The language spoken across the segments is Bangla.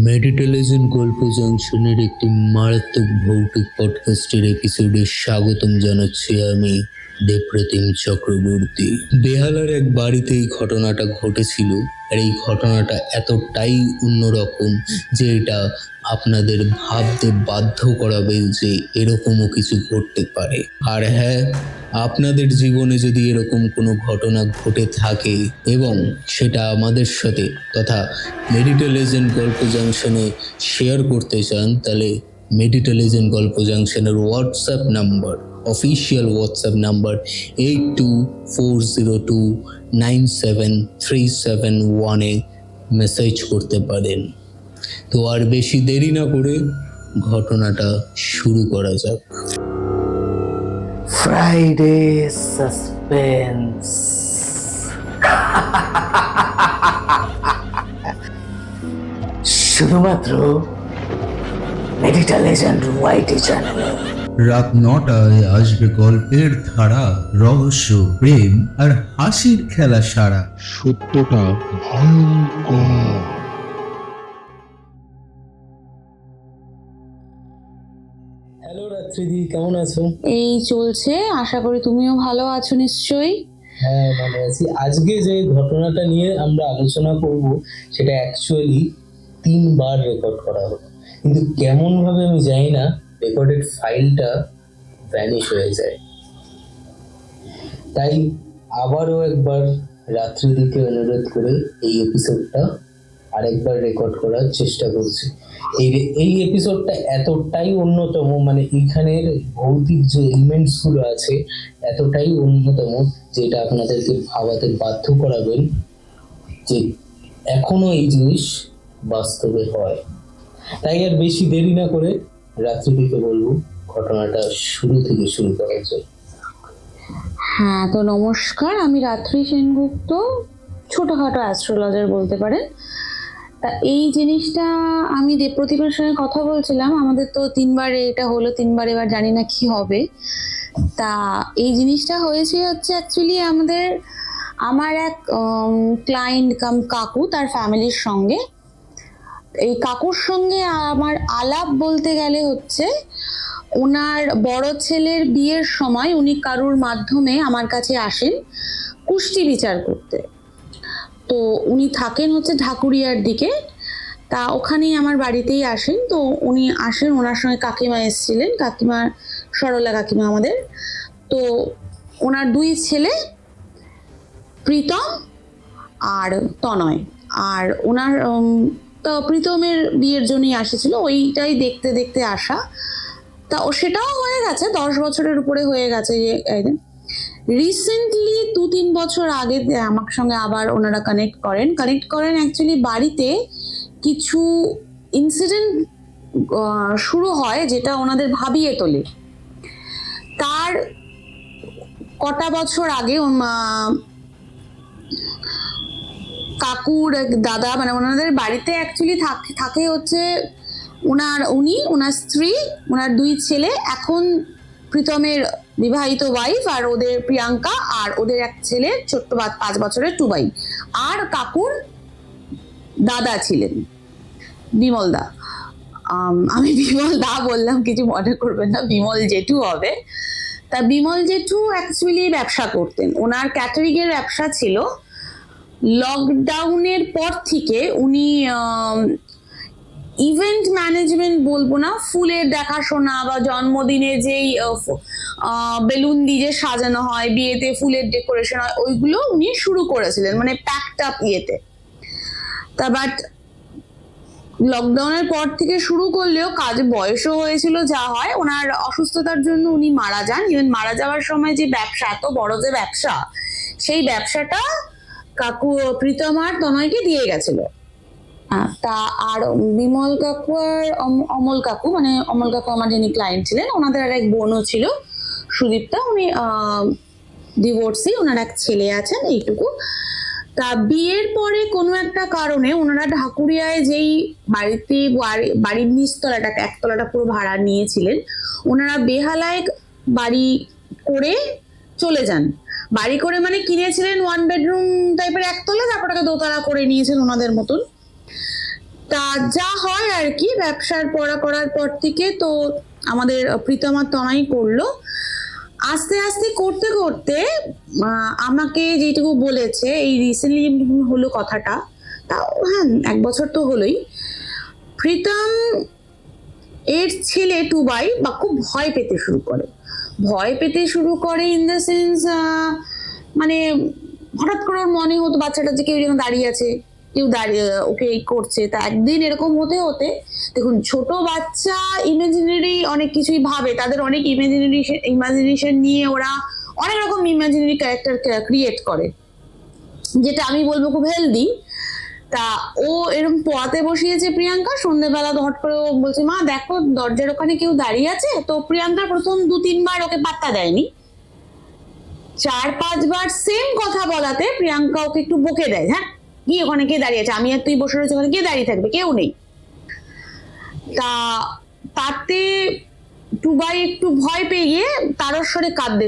মেডিটেলিজম গল্প জংশনের একটি মারাত্মক ভৌতিক পডকাস্টের এপিসোডে স্বাগতম জানাচ্ছি আমি দেবপ্রতিম চক্রবর্তী। বেহালার এক বাড়িতে এই ঘটনাটা ঘটেছিল, আর এই ঘটনাটা এতটাই অন্যরকম যে এটা আপনাদের ভাবতে বাধ্য করাবে যে এরকমও কিছু ঘটতে পারে। আর হ্যাঁ, আপনাদের জীবনে যদি এরকম কোনো ঘটনা ঘটে থাকে এবং সেটা আমাদের সাথে তথা মেডিটেলিজম গল্প জাংশনে শেয়ার করতে চান, তাহলে মেডিটেলিজম গল্প জাংশনের WhatsApp number, official WhatsApp number 8240297371 message করতে পারেন। তো আর বেশি দেরি না করে ঘটনাটা শুরু করা যাক। Friday suspense. শুধুমাত্র মেডিটেলিজম ওয়াইটি চ্যানেলে। রাত 9টায় আসবে গল্পের ধারা, রহস্য, প্রেম আর হাসির খেলা সারা। সত্যটা ভয়ঙ্কর। হ্যালো রাত্রিদি, কেমন আছো? এই চলছে, আশা করি তুমিও ভালো আছো নিশ্চয়ই। হ্যাঁ, ভালো আছি। আজকে যে ঘটনাটা নিয়ে আমরা আলোচনা করব সেটা অ্যাকচুয়ালি 3 বার রেকর্ড করা হলো, কিন্তু কেমন ভাবে আমি জানি না, রেকর্ডেড ফাইলটা ভ্যানিশ হয়ে যায়। তাই আবারও একবার রাত্রিদিকে অনুরোধ করে এই এপিসোডটা আরেকবার রেকর্ড করার চেষ্টা করছি। এই এপিসোডটা এতটাই অন্যতম, মানে এইখানের ভৌতিক যে এলিমেন্টস গুলো আছে এতটাই অন্যতম যেটা আপনাদেরকে ভাবাতে বাধ্য করাবেন যে এখনো এই জিনিস বাস্তবে হয়। তাই আর বেশি দেরি না করে রাত্রিদিকে বলবো ঘটনাটা শুরু থেকে শুরু করার জন্য। হ্যাঁ, তো নমস্কার, আমি রাত্রি সেনগুপ্ত, ছোটখাটো অ্যাস্ট্রোলজার বলতে পারেন। তা এই জিনিসটা আমি দেবপ্রতিমার সঙ্গে কথা বলছিলাম, আমাদের তো 3 বার এটা হলো, 3 বার এবার জানি না কি হবে। তা এই জিনিসটা হয়েছে হচ্ছে অ্যাকচুয়ালি আমার এক ক্লায়েন্ট কাম কাকু, তার ফ্যামিলির সঙ্গে। এই কাকুর সঙ্গে আমার আলাপ বলতে গেলে হচ্ছে ওনার বড় ছেলের বিয়ের সময় উনি কারুর মাধ্যমে আমার কাছে আসেন কুষ্টি বিচার করতে। তো উনি থাকেন হচ্ছে ঢাকুরিয়ার দিকে, তা ওখানেই আমার বাড়িতেই আসেন। তো উনি আসেন, ওনার সঙ্গে কাকিমা এসেছিলেন, কাকিমা সরলা কাকিমা আমাদের। তো ওনার 2 ছেলে, প্রীতম আর তনয়। আর ওনার তো প্রীতমের বিয়ের জন্যই আসেছিল, ওইটাই দেখতে দেখতে আসা। তা সেটাও হয়ে গেছে, 10 বছরের উপরে হয়ে গেছে। রিসেন্টলি 2-3 বছর আগে আমার সঙ্গে আবার ওনারা কানেক্ট করেন অ্যাকচুয়ালি বাড়িতে কিছু ইনসিডেন্ট শুরু হয় যেটা ওনাদের ভাবিয়ে তোলে। তার কটা বছর আগে কাকুর দাদা, মানে ওনাদের বাড়িতে অ্যাকচুয়ালি থাকে হচ্ছে ওনার স্ত্রী, ওনার 2 ছেলে, এখন প্রীতমের বিবাহিত ওয়াইফ, আর ওদের প্রিয়াঙ্কা, আর ওদের এক ছেলে ছোট্ট 5 বছরের টুবাই। আর কাকুর দাদা ছিলেন বিমল দা। আমি বিমল দা বললাম, কিছু মনে করবেন না, বিমল জেঠু হবে। তা বিমল জেঠু অ্যাকচুয়ালি ব্যবসা করতেন, ওনার ক্যাটারিং এর ব্যবসা ছিল। লকডাউনের পর থেকে উনি ইভেন্ট ম্যানেজমেন্ট বলবো না, ফুলের দেখাশোনা বা জন্মদিনে যেই বেলুন দিয়ে সাজানো হয়, বিয়েতে ফুলের ডেকোরেশন হয়, ওইগুলো উনি শুরু করেছিলেন, মানে প্যাকড আপ ইয়েতে। তা বাট লকডাউনের পর থেকে শুরু করলেও কাজে বয়সও হয়েছিল, যা হয়, ওনার অসুস্থতার জন্য উনি মারা যান। ইভেন মারা যাওয়ার সময় যে ব্যবসা, এত বড় যে ব্যবসা, সেই ব্যবসাটা কাকু প্রীতম আর তনয়কে দিয়ে গেছিল। তা আর বিমল কাকু আর অমল কাকু, মানে অমল কাকু আমার যিনি ক্লায়েন্ট ছিলেন, ওনাদের আর এক বোনও ছিল সুদীপ্তা, উনি ডিভোর্সি, ওনার এক ছেলে আছেন, এইটুকু। তা বিয়ের পরে কোনো একটা কারণে ওনারা ঢাকুরিয়ায় যেই বাড়ির নিচতলাটাকে, একতলাটা পুরো ভাড়া নিয়েছিলেন, ওনারা বেহালায় বাড়ি করে চলে যান। বাড়ি করে মানে কিনেছিলেন 1 বেডরুম টাইপের একতলা, তারপর 2 তলা করে নিয়েছেন ওনাদের মতন। তা যা হয় আর কি, ব্যবসার পড়া করার পর থেকে তো আমাদের প্রীতম আর তনয় করলো। আস্তে আস্তে করতে করতে আমাকে যেটুকু বলেছে, এই রিসেন্টলি হলো কথাটা, তাও হ্যাঁ 1 বছর তো হলোই, প্রীতম এর ছেলে টুবাই বা খুব ভয় পেতে শুরু করে ইন দ্য সেন্স, মানে হঠাৎ করে ওর মনে হতো বাচ্চাটা যে কেউ যেন দাঁড়িয়ে আছে, কেউ দাঁড়িয়ে ওকে এই করছে। তা একদিন এরকম হতে হতে, দেখুন ছোট বাচ্চা ইমাজিনারি অনেক কিছুই ভাবে, তাদের অনেক ইমাজিনেশন নিয়ে ওরা অনেক রকম ইমাজিনারি ক্যারেক্টার ক্রিয়েট করে, যেটা আমি বলবো খুব হেলদি। তা ও এরকম পড়াতে বসিয়েছে প্রিয়াঙ্কা, সন্ধ্যেবেলা হট করে ও বলছে মা দেখো দরজার ওখানে কেউ দাঁড়িয়ে আছে। তো প্রিয়াঙ্কা প্রথম 2-3 বার ওকে পাত্তা দেয়নি, 4-5 বার সেম কথা বলাতে প্রিয়াঙ্কা ওকে একটু বকে দেয়, হ্যাঁ কি ওখানে কে দাঁড়িয়ে আছে, আমি আর তুই বসে রয়েছে, ওখানে কে দাঁড়িয়ে থাকবে, কেউ নেই। তা তাতে টুবাই একটু ভয় পেয়ে গিয়ে তারস্বরে কাঁদতে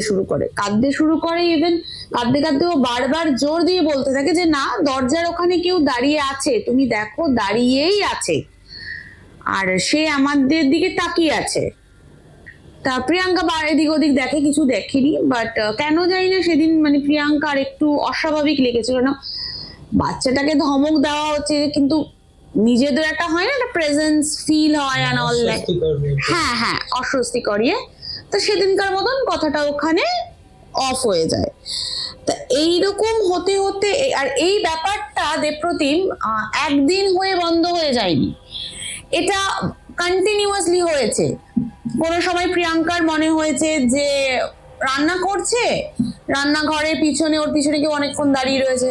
শুরু করে ইভেন কাঁদতে ও বারবার জোর দিয়ে বলতে থাকে যে না দরজার ওখানে কেউ দাঁড়িয়ে আছে, তুমি দেখো দাঁড়িয়েই আছে, আর সে আমাদের দিকে তাকিয়ে আছে। তা প্রিয়াঙ্কা এদিক ওদিক দেখে, কিছু দেখেনি, বাট কেন জানি না সেদিন মানে প্রিয়াঙ্কার একটু অস্বাভাবিক লেগেছিল না, বাচ্চাটাকে ধমক দেওয়া হচ্ছে কিন্তু নিজেদের একটা হয় না, একটা প্রেজেন্স ফিল হয় অ্যান্ড অল দ্যাট, হ্যাঁ অস্বস্তিকর ইয়ে। তো সেদিনকার মতন কথাটা ওখানে অফ হয়ে যায়। তা এইরকম হতে হতে আর এই ব্যাপারটা দেবপ্রতিম একদিন হয়ে বন্ধ হয়ে যায়নি, এটা কন্টিনিউয়াসলি হয়েছে। কোনো সময় প্রিয়াঙ্কার মনে হয়েছে যে রান্না করছে, রান্নাঘরের পিছনে ওর পিছনে কেউ অনেকক্ষণ দাঁড়িয়ে রয়েছে,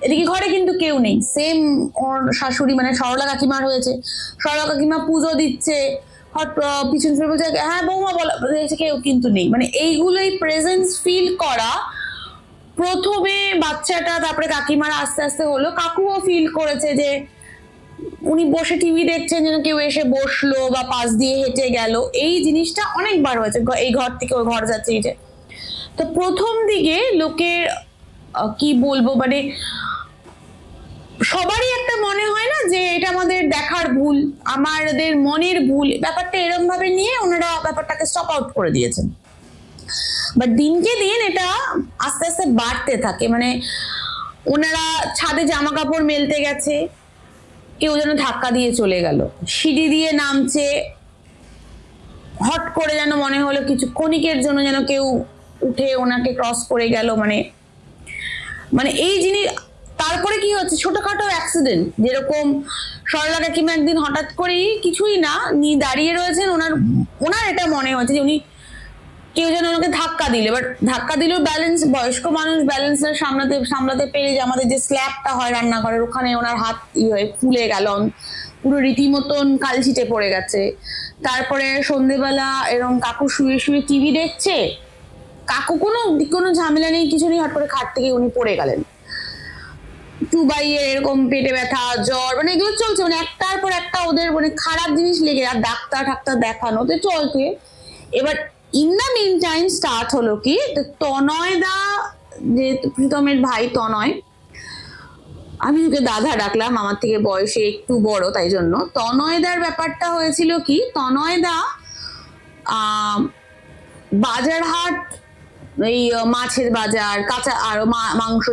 এদিকে ঘরে কিন্তু কেউ নেই। সেম ওর শাশুড়ি মানে সরলা কাকিমার হয়েছে, সরলা কাকিমা পুজো দিচ্ছে, পিছন ফিরে বলছে হ্যাঁ বৌমা বলা, কেউ কিন্তু নেই। মানে এইগুলোই প্রেজেন্স ফিল করা প্রথমে বাচ্চাটা, তারপরে কাকিমারা আস্তে আস্তে হলো, কাকুও ফিল করেছে যে উনি বসে টিভি দেখছেন যেন কেউ এসে বসলো বা পাশ দিয়ে হেঁটে গেল, এই জিনিসটা অনেকবার হয়েছে, এই ঘর থেকে ওই ঘর যাচ্ছে এই যে। তো প্রথম দিকে লোকের কি বলবো মানে সবারই একটা মনে হয় না যে এটা আমাদের দেখার ভুল, আমাদের মনের ভুল, ব্যাপারটা এরকম ভাবে নিয়ে ওনারা ব্যাপারটাকে স্টপ আউট করে দিয়েছেন। বাট দিনকে দিন এটা আস্তে আস্তে বাড়তে থাকে, মানে ওনারা ছাদে জামা কাপড় মেলতে গেছে, কেউ যেন ধাক্কা দিয়ে চলে গেল, সিঁড়ি দিয়ে নামছে, হট করে যেন মনে হলো কিছু ক্ষণিকের জন্য যেন কেউ উঠে ওনাকে ক্রস করে গেল, মানে এই জিনিস। তারপরে কি হচ্ছে ছোটখাটো অ্যাক্সিডেন্ট, যেরকম সরলা কাকিমা একদিন হঠাৎ করেই কিছুই না দাঁড়িয়ে রয়েছেন, ওনার এটা মনে হচ্ছে যে উনি কেউ যেন ওনাকে ধাক্কা দিল, বাট ধাক্কা দিলেও ব্যালেন্স, বয়স্ক মানুষ ব্যালেন্সটা সামলাতে পেরে যে আমাদের যে স্ল্যাবটা হয় রান্নাঘরের ওখানে ওনার হাত হয়ে ফুলে গেল, পুরো রীতিমতন কালছিটে পড়ে গেছে। তারপরে সন্ধেবেলা এরকম কাকু শুয়ে শুয়ে টিভি দেখছে, কাকু কোনো ঝামেলা নেই কিছু নেই, হট করে খাট থেকে উনি পড়ে গেলেন। টুবাইয়ের এরকম পেটে ব্যথা, জ্বর, মানে এগুলো চলছে, মানে একটার পর একটা ওদের মানে খারাপ জিনিস লেগে, আর ডাক্তার দেখানোতে চলছে। এবার in the mean time start হলো কি, তনয় দা, যে প্রীতমের ভাই তনয়, আমি ওকে দাদা ডাকলাম, আমার থেকে বয়সে একটু বড় তাই জন্য। তনয়দার ব্যাপারটা হয়েছিল কি, তনয়দা বাজার হাট, এই মাছের বাজার, কাঁচা আর মাংস,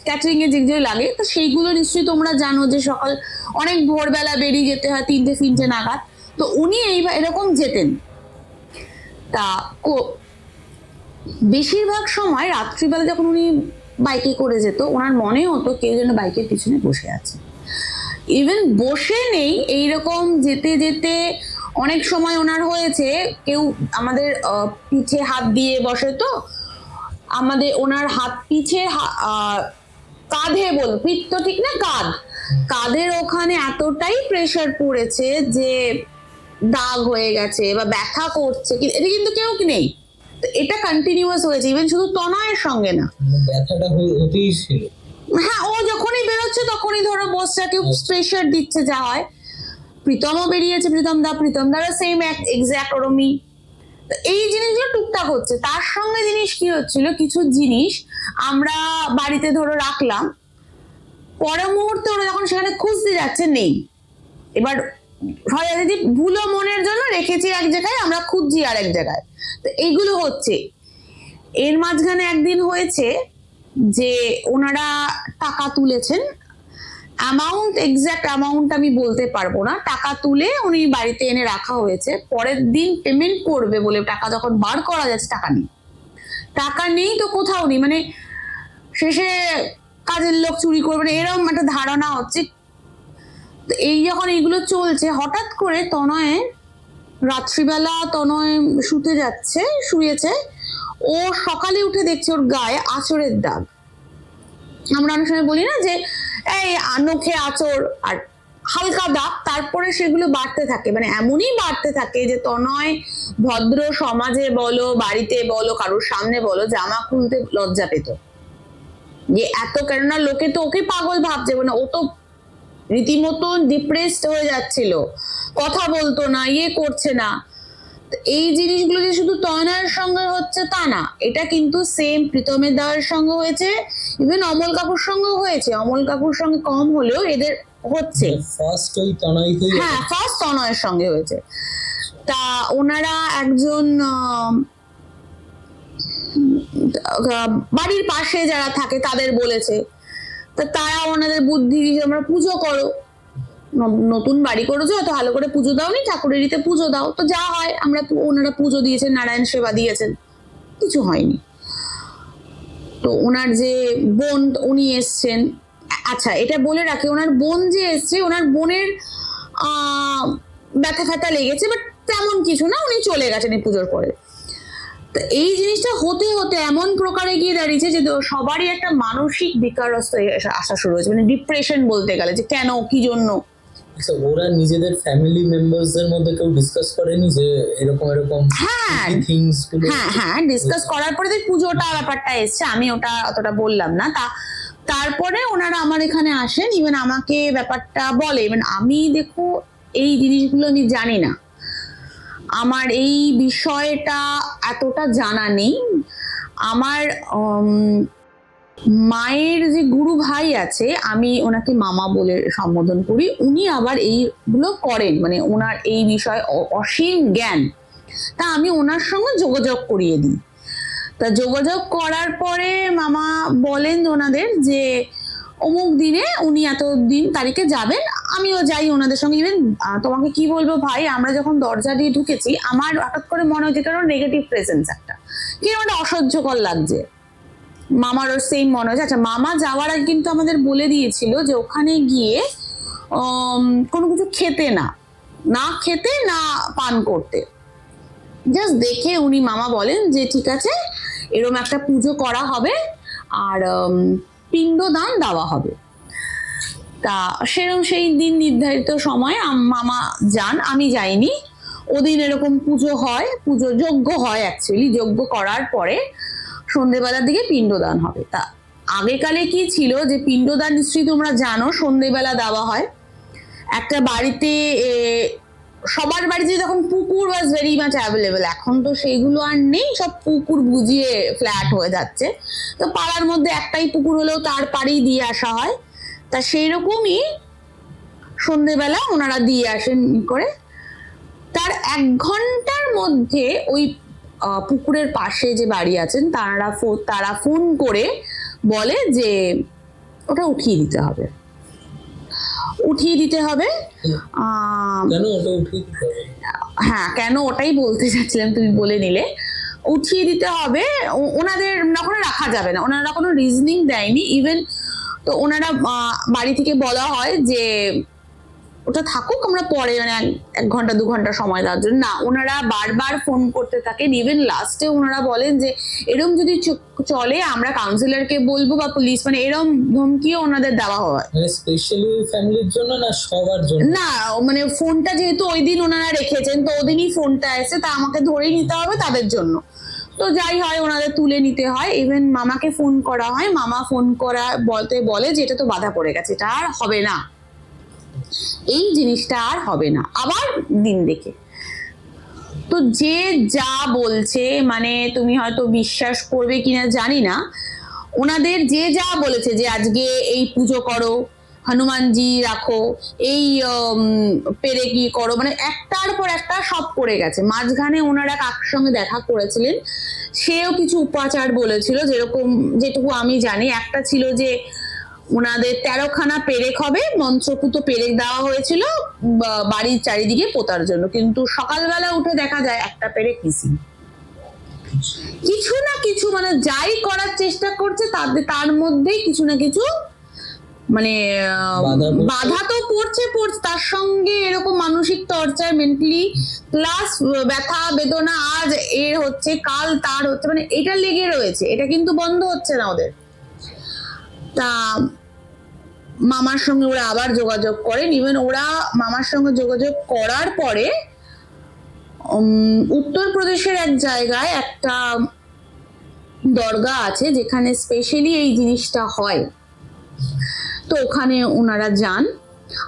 ক্যাটারিং এর যেগুলো লাগে, তো সেইগুলো নিশ্চয়ই তোমরা জানো যে সকাল অনেক ভোরবেলা বেরিয়ে যেতে হয়, 3টে নাগাদ। তো উনি এরকম যেতেন। তা বেশিরভাগ সময় রাত্রিবেলা যখন উনি বাইকে করে যেত, ওনার মনে হতো কেউ যেন বাইকের পিছনে বসে আছে, ইভেন বসে নেই, এইরকম যেতে যেতে অনেক সময় ওনার হয়েছে কেউ আমাদের পিঠে হাত দিয়ে বসে, তো আমাদের ওনার হাত পিঠে কাঁধে পিঠ তো ঠিক না, কাঁধের ওখানে এতটাই প্রেসার পড়েছে যে দাগ হয়ে গেছে বা ব্যথা করছে, এটা কিন্তু কেউ নেই। তো এটা কন্টিনিউয়াস হয়েছে, ইভেন শুধু তনয়ের সঙ্গে না, ব্যথাটা হতেই ছিল। হ্যাঁ, ও যখনই বেরোচ্ছে তখনই ধরো বসটা কেউ প্রেসার দিচ্ছে, যা হয়। প্রীতমও বেরিয়েছে, প্রীতমদারও সেম এক্স্যাক্ট ওরমই। তো এই জিনিসগুলো টুকটাক হচ্ছে। তার সঙ্গে জিনিস কি হচ্ছিল, কিছু জিনিস আমরা বাড়িতে ধরো রাখলাম, পরের মুহূর্তে ওরা যখন সেখানে খুঁজতে যাচ্ছে নেই, এবার হয় যে ভুলো মনের জন্য রেখেছি এক জায়গায়, আমরা খুঁজছি আর এক জায়গায়, তো এইগুলো হচ্ছে। এর মাঝখানে একদিন হয়েছে যে ওনারা টাকা তুলেছেন, অ্যামাউন্ট, এক্সাক্ট অ্যামাউন্ট আমি বলতে পারবো না, টাকা তুলে উনি বাড়িতে এনে রাখা হয়েছে, পরের দিন পেমেন্ট করবে বলে টাকা যখন বার করা যাচ্ছে টাকা নেই তো কোথাও নেই, মানে শেষে কাজের লোক চুরি করবে না এরকম একটা ধারণা হচ্ছে। এই যখন এইগুলো চলছে, হঠাৎ করে রাত্রিবেলা তনয় শুয়েছে, ও সকালে উঠে দেখছে ওর গায়ে আঁচড়ের দাগ। আমরা অনেক সময় বলি না যে এই নখে আঁচড়, আর হালকা দাগ, তারপরে সেগুলো বাড়তে থাকে, মানে এমনই বাড়তে থাকে যে তনয় ভদ্র সমাজে বলো, বাড়িতে বলো, কারোর সামনে বলো, জামা খুলতে লজ্জা পেত যে এত, কেননা লোকে তো ওকে পাগল ভাবছে, মানে ও তো রীতিমতো ডিপ্রেসড হয়ে যাচ্ছিল, কথা বলতো না, করছে না। এই জিনিসগুলো যে শুধু তনয়ের সঙ্গে হচ্ছে তা না, এটা কিন্তু সেম প্রীতমের দাওয়ের সঙ্গে হয়েছে, ইভেন অমল কাকুর সঙ্গেও হয়েছে। অমল কাকুর সঙ্গে কম হলেও এদের হচ্ছে। হ্যাঁ, ফার্স্ট তনয়ের সঙ্গে হয়েছে। তা ওনারা একজন বাড়ির পাশে যারা থাকে তাদের বলেছে, তা তারা ওনাদের বুদ্ধি দিয়ে, আমরা পুজো করো, নতুন বাড়ি করেছো, এত ভালো করে পুজো দাওনি, ঠাকুরেরিতে পুজো দাও। তো যা হয়, ওনারা পুজো দিয়েছেন, নারায়ণ সেবা দিয়েছেন, কিছু হয়নি। তো ওনার যে বোন উনি এসছেন, আচ্ছা এটা বলে রাখি, ওনার বোন যে এসছে, ওনার বোনের ব্যথা ফ্যাথা লেগেছে, বাট তেমন কিছু না, উনি চলে গেছেন এই পুজোর পরে। তো এই জিনিসটা হতে হতে এমন প্রকারে গিয়ে দাঁড়িয়েছে যে সবারই একটা মানসিক বিকারস্ত আসা শুরু হয়েছে, মানে ডিপ্রেশন বলতে গেলে, যে কেন, কি জন্য। ওরা নিজেদের ফ্যামিলি মেম্বারসদের মধ্যে কেউ ডিসকাস করেনি যে এরকম থিংস গুলো? হ্যাঁ, ডিসকাস করার পরে পুজোটা ব্যাপারটা এসছে, আমি ওটা অতটা বললাম না। তারপরে ওনারা আমার এখানে আসেন, ইভেন আমাকে ব্যাপারটা বলে, ইভেন আমি দেখো এই জিনিসগুলো আমি জানি না, আমার এই বিষয়টা এতটা জানা নেই। আমার মায়ের যে গুরু ভাই আছে, আমি ওনাকে মামা বলে সম্বোধন করি, উনি আবার এইগুলো করেন, মানে ওনার এই বিষয়ে অসীম জ্ঞান। তা আমি ওনার সঙ্গে যোগাযোগ করিয়ে দিই। তা যোগাযোগ করার পরে মামা বলেন ওনাদের যে অমুক দিনে উনি এত দিন তারিখে যাবেন, আমিও যাই ওনাদের সঙ্গে। ইভেন তোমাকে কি বলবো ভাই, আমরা যখন দরজা দিয়ে ঢুকেছি, আমার হঠাৎ করে মনে হচ্ছে কারণ নেগেটিভ প্রেজেন্স একটা, কিরকম একটা অসহ্যকর লাগছে। মামারও সেম মনে হচ্ছে। আচ্ছা, মামা যাওয়ার আগে কিন্তু আমাদের বলে দিয়েছিল যে ওখানে গিয়ে কোনো কিছু খেতে না খেতে না পান করতে, জাস্ট দেখে উনি মামা বলেন যে ঠিক আছে, এরকম একটা পুজো করা হবে আর পিণ্ডদান দেওয়া হবে। তা সেরকম সেই দিন নির্ধারিত সময় মামা যান, আমি যাইনি। ওদিন এরকম পুজো হয়, পুজো যজ্ঞ হয়, অ্যাকচুয়ালি যজ্ঞ করার পরে সন্ধেবেলার দিকে পিণ্ডদান হবে। তা আগেকালে কি ছিল যে পিণ্ডদান নিশ্চয়ই তোমরা জানো, সন্ধেবেলা দেওয়া হয়। একটা বাড়িতে, সবার বাড়িতে তখন পুকুর ওয়াজ ভেরি মাচ অ্যাভেলেবেল, এখন তো সেইগুলো আর নেই, সব পুকুর বুঝিয়ে ফ্ল্যাট হয়ে যাচ্ছে। তো পাড়ার মধ্যে একটাই পুকুর হলেও তার পাড়েই দিয়ে আসা হয়। তা সেই রকমই সন্ধেবেলা ওনারা দিয়ে আসেন করে। তার 1 ঘন্টার মধ্যে ওই পুকুরের পাশে যে বাড়ি আছেন তারা ফোন করে বলে যে ওটা উঠিয়ে দিতে হবে। হ্যাঁ, কেন ওটাই বলতে চাচ্ছিলাম, তুমি বলে নিলে। উঠিয়ে দিতে হবে, ওনাদের ওখানে রাখা যাবে না, ওনারা কোনো রিজনিং দেয়নি ইভেন। তো ওনারা বাড়ি থেকে বলা হয় যে ওটা থাকুক, আমরা পরে, মানে 1 ঘন্টা 2 ঘন্টা সময় দেওয়ার জন্য না, ওনারা বারবার ফোন করতে থাকেন। ইভেন লাস্টে ওনারা বলেন যে এরকম যদি চলে আমরা কাউন্সিলরকে বলবো বা পুলিশ, মানে এরকম ধমকিও ওনাদের দেওয়া হয়। মানে স্পেশালি ফ্যামিলির জন্য না, সবার জন্য না, মানে ফোনটা যেহেতু ওই দিন ওনারা রেখেছেন, তো ওদিনই ফোনটা এসে, তা আমাকে ধরেই নিতে হবে তাদের জন্য। তো যাই হয়, ওনাদের তুলে নিতে হয়। ইভেন মামাকে ফোন করা হয়, মামা ফোন বলে যে এটা তো বাধা পড়ে গেছে, এটা আর হবে না, এই জিনিসটা আর হবে না, আবার দিন দেখে। তো যে যা বলছে, মানে তুমি হয়তো বিশ্বাস করবে কিনা জানি না, ওনাদের যে যা বলেছে যে আজকে এই পুজো করো, হনুমানজি রাখো, এই পেরে কি করো, মানে একটার পর একটা সব করে গেছে। মাঝখানে ওনারা কাকুর সঙ্গে দেখা করেছিলেন, সেও কিছু উপাচার বলেছিল, যেরকম যেটুকু আমি জানি একটা ছিল যে ওনাদের 13খানা পেরেক হবে, মন্ত্রপুত পেরেক দেওয়া হয়েছিল বাড়ির চারিদিকে পোতার জন্য, কিন্তু সকালবেলা উঠে দেখা যায় একটা পেরেক মিসিং। কিছু না কিছু মানে যাই করার চেষ্টা করছে তার মধ্যেই কিছু না কিছু মানে বাধা তো পড়ছে, তার সঙ্গে এরকম মানসিক টর্চার, মেন্টালি প্লাস ব্যথা বেদনা, আজ এর হচ্ছে কাল তার হচ্ছে, মানে এটা লেগে রয়েছে, এটা কিন্তু বন্ধ হচ্ছে না ওদের। তা মামার সঙ্গে ওরা আবার যোগাযোগ করেন, ইভেন ওরা মামার সঙ্গে যোগাযোগ করার পরে উত্তরপ্রদেশের এক জায়গায় একটা দরগা আছে যেখানে স্পেশালি এই জিনিসটা হয়, তো ওখানে ওনারা যান।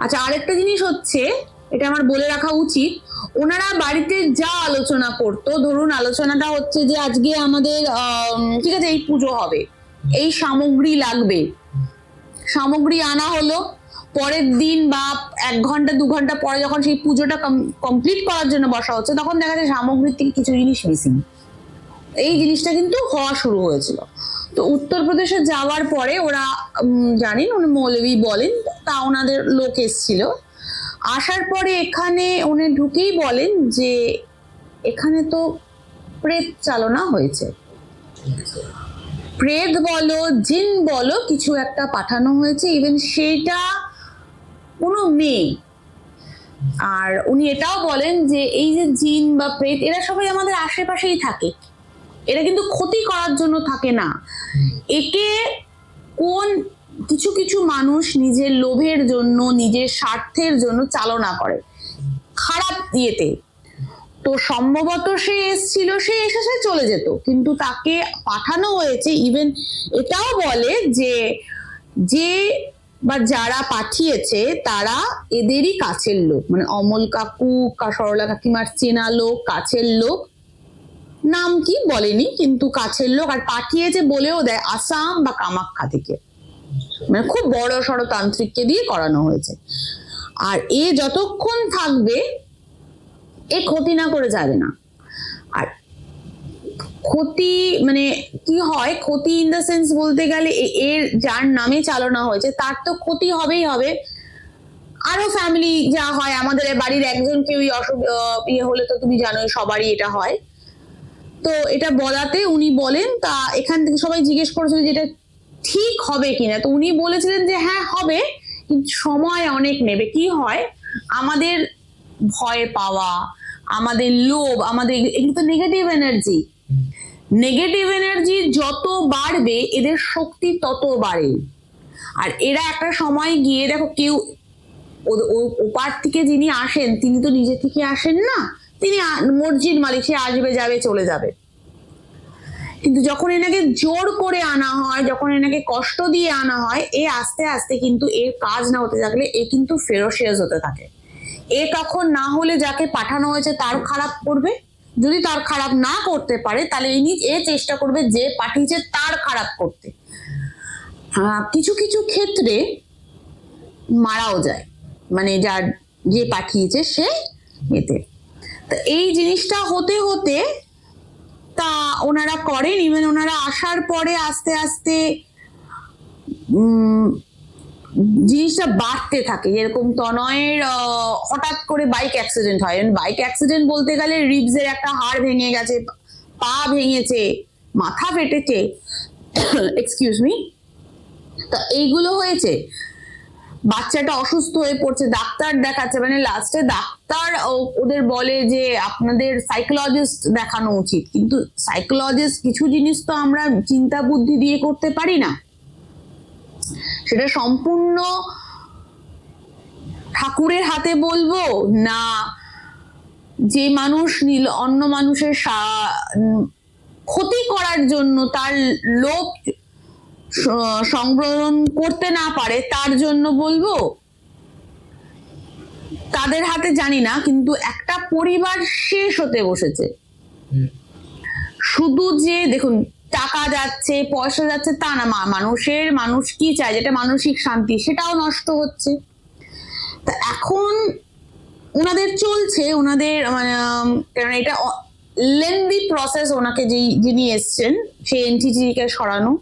আচ্ছা, আরেকটা জিনিস হচ্ছে, এটা আমার বলে রাখা উচিত, ওনারা বাড়িতে যা আলোচনা করতো, ধরুন আলোচনাটা হচ্ছে যে আজকে আমাদের ঠিক আছে এই পুজো হবে, এই সামগ্রী লাগবে, সামগ্রী আনা হলো, পরের দিন বা 1 ঘন্টা 2 ঘন্টা পরে যখন সেই পুজোটা কমপ্লিট করার জন্য বসা হচ্ছে, তখন দেখা যায় সামগ্রীর থেকে কিছু জিনিস মিসিং। এই জিনিসটা কিন্তু হওয়া শুরু হয়েছিল। তো উত্তরপ্রদেশে যাওয়ার পরে ওরা জানেন, উনি মৌলভী বলেন, তা ওনাদের লোক এসেছিল, আসার পরে এখানে উনি ঢুকেই বলেন যে এখানে তো প্রেত চালনা হয়েছে, প্রেত বলো জিন বলো কিছু একটা পাঠানো হয়েছে, ইভেন সেটা কোনো মেয়ে। আর উনি এটাও বলেন যে এই যে জিন বা প্রেত এরা সবাই আমাদের আশেপাশেই থাকে, এরা কিন্তু ক্ষতি করার জন্য থাকে না, একে কোন কিছু কিছু মানুষ নিজের লোভের জন্য, নিজের স্বার্থের জন্য চালনা করে খারাপ দিয়েতে। তো সম্ভবত সে এসেছিল, সে এসে সে চলে যেত, কিন্তু তাকে পাঠানো হয়েছে। ইভেন এটাও বলে যে বা যারা পাঠিয়েছে তারা এদেরই কাছের লোক, মানে অমল কাকু, সরলা কাকিমার চেনা লোক, কাছের লোক, নাম কি বলেনি কিন্তু কাছের লোক, আর পাঠিয়েছে বলেও দেয় আসাম বা কামাখ্যা থেকে, মানে খুব বড় সড় তান্ত্রিককে দিয়ে করানো হয়েছে। আর এ যতক্ষণ থাকবে এ ক্ষতি না করে যাবে না। আর ক্ষতি মানে কি হয়, ক্ষতি ইন দ্য সেন্স বলতে গেলে এর যার নামে চালনা হয়েছে তার তো ক্ষতি হবেই হবে, আরো ফ্যামিলি যা হয়, আমাদের বাড়ির একজন কেউ ইয়ে হলে তো তুমি জানোই সবারই এটা হয়। তো এটা বলাতে উনি বলেন, তা এখান থেকে সবাই জিজ্ঞেস করেছিল যে এটা ঠিক হবে কিনা, তো উনি বলেছিলেন যে হ্যাঁ হবে, কিন্তু সময় অনেক নেবে। কি হয়, আমাদের ভয় পাওয়া, আমাদের লোভ, আমাদের এগুলো তো নেগেটিভ এনার্জি, নেগেটিভ এনার্জি যত বাড়বে এদের শক্তি তত বাড়ে। আর এরা একটা সময় গিয়ে দেখো, কেউ ওপার থেকে যিনি আসেন তিনি তো নিজে থেকে আসেন না, তিনি মর্জির মালিক, সে আসবে যাবে চলে যাবে। কিন্তু যখন এনাকে জোর করে আনা হয়, যখন এনাকে কষ্ট দিয়ে আনা হয়, এ আস্তে আস্তে কিন্তু এর কাজ না হতে থাকলে এ কিন্তু ফেরোসিয়াস হতে থাকে। এ তখন না হলে যাকে পাঠানো হয়েছে তার খারাপ করবে, যদি তার খারাপ না করতে পারে তাহলে এ চেষ্টা করবে যে পাঠিয়েছে তার খারাপ করতে। কিছু কিছু ক্ষেত্রে মারাও যায়, মানে যে পাঠিয়েছে সে এতে। তা এই জিনিসটা হতে হতে তা ওনারা করেন। ইভেন ওনারা আসার পরে আস্তে আস্তে জিনিসটা বাড়তে থাকে। যেরকম তনয়ের হঠাৎ করে বাইক অ্যাক্সিডেন্ট হয়, বাইক অ্যাক্সিডেন্ট বলতে গেলে রিবসের একটা হাড় ভেঙে গেছে, পা ভেঙেছে, মাথা ফেটেছে, এক্সকিউজ মি, তা এইগুলো হয়েছে। বাচ্চাটা অসুস্থ হয়ে পড়ছে, ডাক্তার দেখাচ্ছে, মানে লাস্টে ডাক্তার ওদের বলে যে আপনাদের সাইকোলজিস্ট দেখানো উচিত, কিন্তু সাইকোলজিস্ট কিছু জিনিস তো আমরা চিন্তা বুদ্ধি দিয়ে করতে পারি না, সেটা সম্পূর্ণ ঠাকুরের হাতে বলবো না, যে মানুষ অন্য মানুষের ক্ষতি করার জন্য তার লোভ সংবরণ করতে না পারে তার জন্য বলবো, তাদের হাতে জানি না। কিন্তু একটা পরিবার শেষ হতে বসেছে। শুধু যে দেখুন টাকা যাচ্ছে, পয়সা যাচ্ছে তা না, মানুষ কি চায়, যেটা মানসিক শান্তি সেটাও নষ্ট হচ্ছে। তা এখন ওনাদের চলছে, ওনাদের কারণ এটা লেন্দি প্রসেস, ওনাকে যিনি এসছেন সেই এনটিটিকে সরানো,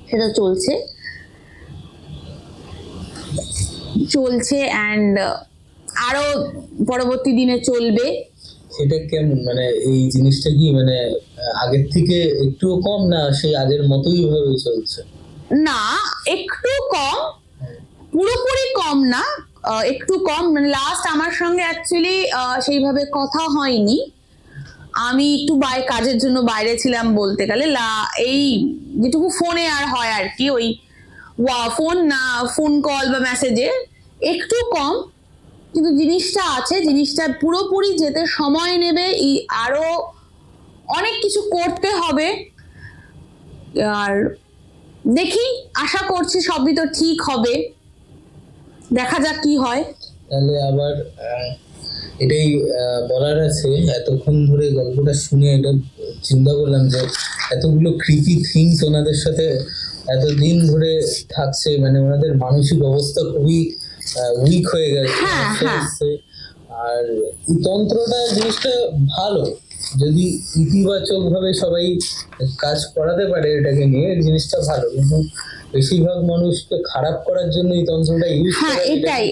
সেটা চলছে অ্যান্ড আরো পরবর্তী দিনে চলবে। সেটা কেমন, মানে এই জিনিসটা কি মানে আগের থেকে একটু কম, না সেই আগের মতোই ভাবে চলছে? না, একটু কম, পুরোপুরি কম না, একটু কম। মানে লাস্ট আমার সঙ্গে অ্যাকচুয়ালি সেইভাবে কথা হয়নি, আমি একটু কাজের জন্য বাইরে ছিলাম বলতে গেলে। এই যেটুকু ফোনে আর হয় আর কি, ওই ফোন কল বা মেসেজে একটু কম, কিন্তু জিনিসটা আছে, জিনিসটা পুরোপুরি যেতে সময় নেবে, আরো অনেক কিছু করতে হবে। আর দেখি, আশা করছি সবই তো ঠিক হবে, দেখা যাক কি হয়। তাহলে আবার এটাই বলার আছে, এতক্ষণ ধরে গল্পটা শুনে এটা চিন্তা করলাম যে এতগুলো ক্রিপি থিংস ওনাদের সাথে এতদিন ধরে থাকছে, মানে ওনাদের মানসিক অবস্থা খুবই উইক হয়ে গেছে। আর এই তন্ত্রটা জিনিসটা ভালো, যদি ইতিবাচক ভাবে সবাই কাজ করাতে পারে এটাকে নিয়ে, জিনিসটা ভালো। কিন্তু বেশিরভাগ মানুষকে খারাপ করার জন্য এই তন্ত্রটা ইউজ হ্যাঁ, এটাই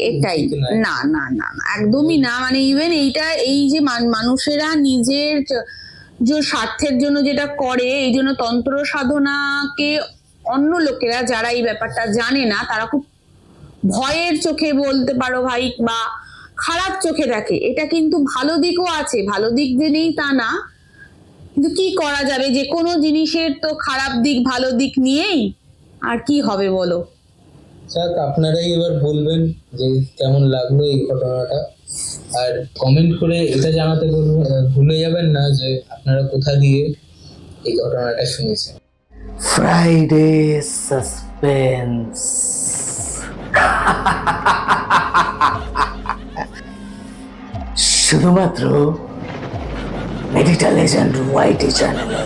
না না না না, একদমই না। মানে ইভেন এই যে মানুষেরা নিজের যে স্বার্থের জন্য যেটা করে, এই জন্য তন্ত্র সাধনাকে অন্য লোকেরা যারা এই ব্যাপারটা জানে না, তারা খুব ভয়ের চোখে বলতে পারো ভাই, বা খারাপ চোখে দেখে। এটা কিন্তু ভালো দিকও আছে, ভালো দিক যে নেই তা না, কিন্তু কি করা যাবে, যে কোনো জিনিসের তো খারাপ দিক ভালো দিক নিয়েই, আর কি হবে বলো। যাক, আপনারাই এবার বলবেন যে কেমন লাগলো এই ঘটনাটা, আর কমেন্ট করে এটা জানাতে ভুলে যাবেন না যে আপনারা কোথা দিয়ে এই ঘটনাটা শুনেছেন। Friday suspense. শুধুমাত্র মেডিটা লেজেন্ড ওয়াইটি চ্যানেলে।